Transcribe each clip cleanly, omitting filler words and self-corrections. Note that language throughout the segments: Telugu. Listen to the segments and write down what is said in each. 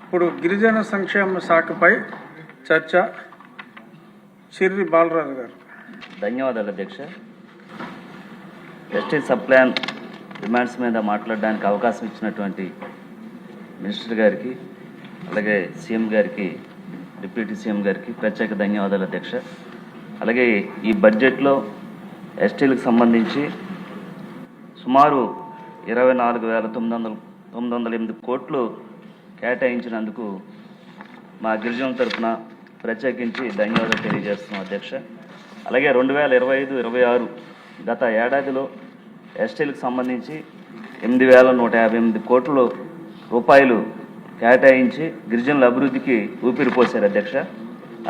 ఇప్పుడు గిరిజన సంక్షేమ శాఖపై చర్చ. చిర్రి బాలరాజు గారు. ధన్యవాదాలు అధ్యక్ష. ఎస్టీ సబ్ ప్లాన్ డిమాండ్స్ మీద మాట్లాడడానికి అవకాశం ఇచ్చినటువంటి మినిస్టర్ గారికి, అలాగే సీఎం గారికి, డిప్యూటీ సీఎం గారికి ప్రత్యేక ధన్యవాదాలు అధ్యక్ష. అలాగే ఈ బడ్జెట్లో ఎస్టీలకు సంబంధించి సుమారు 24,908 కోట్లు కేటాయించినందుకు మా గిరిజనుల తరఫున ప్రత్యేకించి ధన్యవాదాలు తెలియజేస్తున్నాం అధ్యక్ష. అలాగే 2025-26 గత ఏడాదిలో ఎస్టీలకు సంబంధించి 8,158 కోట్ల రూపాయలు కేటాయించి గిరిజనుల అభివృద్ధికి ఊపిరి పోశారు అధ్యక్ష.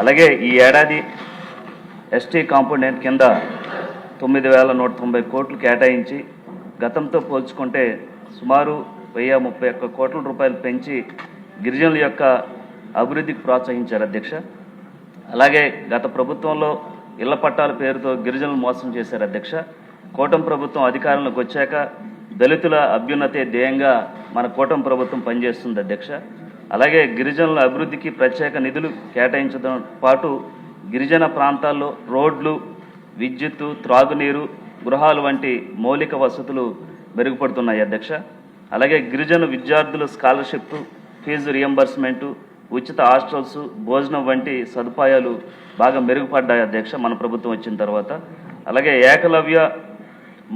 అలాగే ఈ ఏడాది ఎస్టీ కాంపోనెంట్ కింద 9,190 కోట్లు కేటాయించి గతంతో పోల్చుకుంటే సుమారు 1,031 కోట్ల రూపాయలు పెంచి గిరిజనుల యొక్క అభివృద్ధికి ప్రోత్సహించారు అధ్యక్ష. అలాగే గత ప్రభుత్వంలో ఇళ్ల పట్టాల పేరుతో గిరిజనులు మోసం చేశారు అధ్యక్ష. కూటమి ప్రభుత్వం అధికారంలోకి వచ్చాక దళితుల అభ్యున్నతే ధ్యేయంగా మన కూటమి ప్రభుత్వం పనిచేస్తుంది అధ్యక్ష. అలాగే గిరిజనుల అభివృద్ధికి ప్రత్యేక నిధులు కేటాయించడం పాటు గిరిజన ప్రాంతాల్లో రోడ్లు, విద్యుత్తు, త్రాగునీరు, గృహాలు వంటి మౌలిక వసతులు మెరుగుపడుతున్నాయి అధ్యక్ష. అలాగే గిరిజన విద్యార్థుల స్కాలర్షిప్, ఫీజు రియంబర్స్మెంటు, ఉచిత హాస్టల్స్, భోజనం వంటి సదుపాయాలు బాగా మెరుగుపడ్డాయి అధ్యక్ష మన ప్రభుత్వం వచ్చిన తర్వాత. అలాగే ఏకలవ్య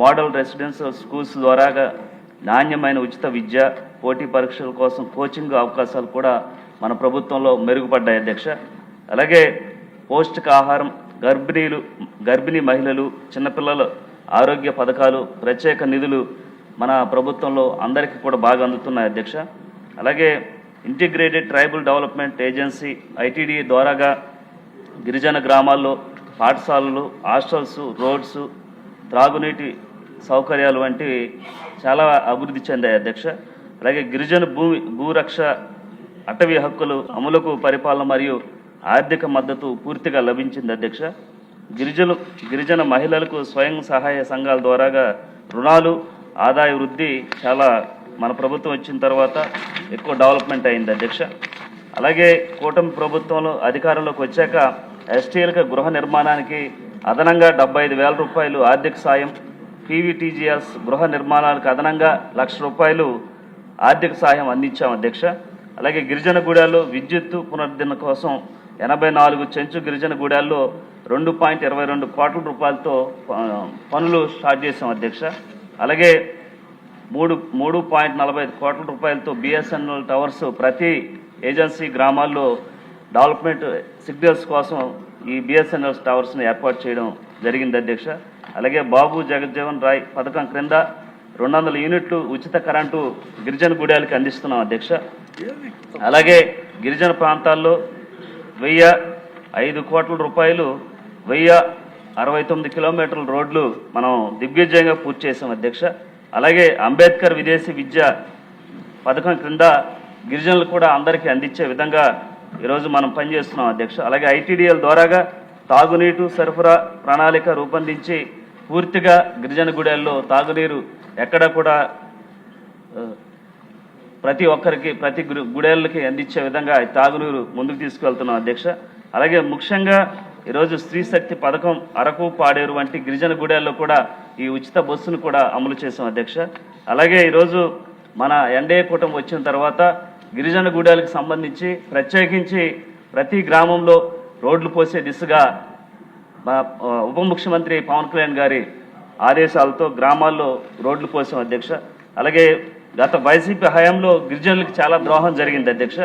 మోడల్ రెసిడెన్షియల్ స్కూల్స్ ద్వారాగా నాణ్యమైన ఉచిత విద్య, పోటీ పరీక్షల కోసం కోచింగ్ అవకాశాలు కూడా మన ప్రభుత్వంలో మెరుగుపడ్డాయి అధ్యక్ష. అలాగే పౌష్టికాహారం, గర్భిణీ మహిళలు, చిన్నపిల్లల ఆరోగ్య పథకాలు, ప్రత్యేక నిధులు మన ప్రభుత్వంలో అందరికీ కూడా బాగా అందుతున్నాయి అధ్యక్ష. అలాగే integrated tribal development agency ITD ద్వారాగా గిరిజన గ్రామాల్లో పాఠశాలలు, హాస్టల్స్, రోడ్స్, త్రాగునీటి సౌకర్యాలు వంటివి చాలా అభివృద్ధి చెందాయి అధ్యక్ష. అలాగే గిరిజన భూరక్ష, అటవీ హక్కులు అమలుకు పరిపాలన మరియు ఆర్థిక మద్దతు పూర్తిగా లభించింది అధ్యక్ష. గిరిజన మహిళలకు స్వయం సహాయ సంఘాల ద్వారాగా రుణాలు, ఆదాయ వృద్ధి చాలా మన ప్రభుత్వం వచ్చిన తర్వాత ఎక్కువ డెవలప్మెంట్ అయింది అధ్యక్ష. అలాగే కూటమి ప్రభుత్వంలో అధికారంలోకి వచ్చాక ఎస్టీలకు గృహ నిర్మాణానికి అదనంగా 75,000 రూపాయలు ఆర్థిక సాయం, PVTGS గృహ నిర్మాణాలకు అదనంగా ₹1,00,000 ఆర్థిక సాయం అందించాం అధ్యక్ష. అలాగే గిరిజన గూడాల్లో విద్యుత్తు పునరుద్ధరణ కోసం 84 చెంచు గిరిజన గూడాల్లో 2.22 కోట్ల రూపాయలతో పనులు స్టార్ట్ చేసాం అధ్యక్ష. అలాగే 3.45 కోట్ల రూపాయలతో BSNL టవర్స్ ప్రతి ఏజెన్సీ గ్రామాల్లో డెవలప్మెంట్ సిగ్నల్స్ కోసం ఈ BSNL టవర్స్ని ఏర్పాటు చేయడం జరిగింది అధ్యక్ష. అలాగే బాబు జగజ్జీవన్ రాయ్ పథకం క్రింద 200 యూనిట్లు ఉచిత కరెంటు గిరిజన గూడాలకి అందిస్తున్నాం అధ్యక్ష. అలాగే గిరిజన ప్రాంతాల్లో 1,005 కోట్ల రూపాయలు 1,069 కిలోమీటర్ల రోడ్లు మనం దిగ్విజయంగా పూర్తి చేసాం అధ్యక్ష. అలాగే అంబేద్కర్ విదేశీ విద్య పథకం క్రింద గిరిజనులు కూడా అందరికీ అందించే విధంగా ఈరోజు మనం పనిచేస్తున్నాం అధ్యక్ష. అలాగే ITDL ద్వారాగా తాగునీరు సరఫరా ప్రణాళిక రూపొందించి పూర్తిగా గిరిజన గుడాల్లో తాగునీరు ఎక్కడ కూడా ప్రతి ఒక్కరికి, ప్రతి గుడేళ్ళకి అందించే విధంగా తాగునీరు ముందుకు తీసుకువెళ్తున్నాం అధ్యక్ష. అలాగే ముఖ్యంగా ఈరోజు స్త్రీ శక్తి పథకం అరకు, పాడేరు వంటి గిరిజన గుడాల్లో కూడా ఈ ఉచిత బస్సును కూడా అమలు చేసాం అధ్యక్ష. అలాగే ఈరోజు మన NDA కూటమి వచ్చిన తర్వాత గిరిజన గూడాలకు సంబంధించి ప్రత్యేకించి ప్రతి గ్రామంలో రోడ్లు పోసే దిశగా ఉప ముఖ్యమంత్రి పవన్ కళ్యాణ్ గారి ఆదేశాలతో గ్రామాల్లో రోడ్లు పోసాం అధ్యక్ష. అలాగే గత వైసీపీ హయాంలో గిరిజనులకు చాలా ద్రోహం జరిగింది అధ్యక్ష.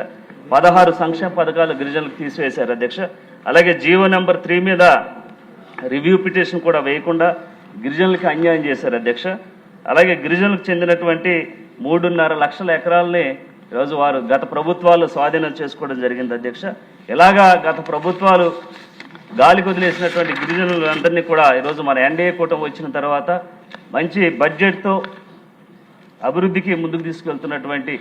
16 సంక్షేమ పథకాలు గిరిజనులకు తీసివేశారు అధ్యక్ష. అలాగే జీవో నెంబర్ 3 మీద రివ్యూ పిటిషన్ కూడా వేయకుండా గిరిజనులకి అన్యాయం చేశారు అధ్యక్ష. అలాగే గిరిజనులకు చెందినటువంటి 3.5 లక్షల ఎకరాలని ఈరోజు వారు గత ప్రభుత్వాలు స్వాధీనం చేసుకోవడం జరిగింది అధ్యక్ష. ఇలాగా గత ప్రభుత్వాలు గాలి వదిలేసినటువంటి గిరిజనులందరినీ కూడా ఈరోజు మన NDA కూటమి వచ్చిన తర్వాత మంచి బడ్జెట్తో అభివృద్ధికి ముందుకు తీసుకెళ్తున్నటువంటి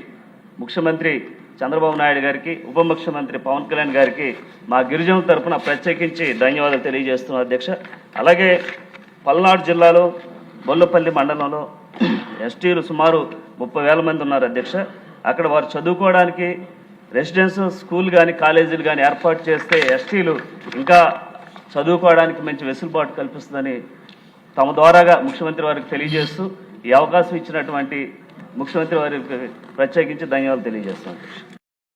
ముఖ్యమంత్రి చంద్రబాబు నాయుడు గారికి, ఉప ముఖ్యమంత్రి పవన్ కళ్యాణ్ గారికి మా గిరిజనుల తరఫున ప్రత్యేకించి ధన్యవాదాలు తెలియజేస్తున్నాం అధ్యక్ష. అలాగే పల్నాడు జిల్లాలో బొల్లపల్లి మండలంలో ఎస్టీలు సుమారు 30,000 మంది ఉన్నారు అధ్యక్ష. అక్కడ వారు చదువుకోవడానికి రెసిడెన్షియల్ స్కూల్ కానీ కాలేజీలు కానీ ఏర్పాటు చేస్తే ఎస్టీలు ఇంకా చదువుకోవడానికి మంచి వెసులుబాటు కల్పిస్తుందని తమ ద్వారాగా ముఖ్యమంత్రి వారికి తెలియజేస్తూ ఈ అవకాశం ఇచ్చినటువంటి ముఖ్యమంత్రి వారికి ప్రత్యేకించి ధన్యవాదాలు తెలియజేస్తాను.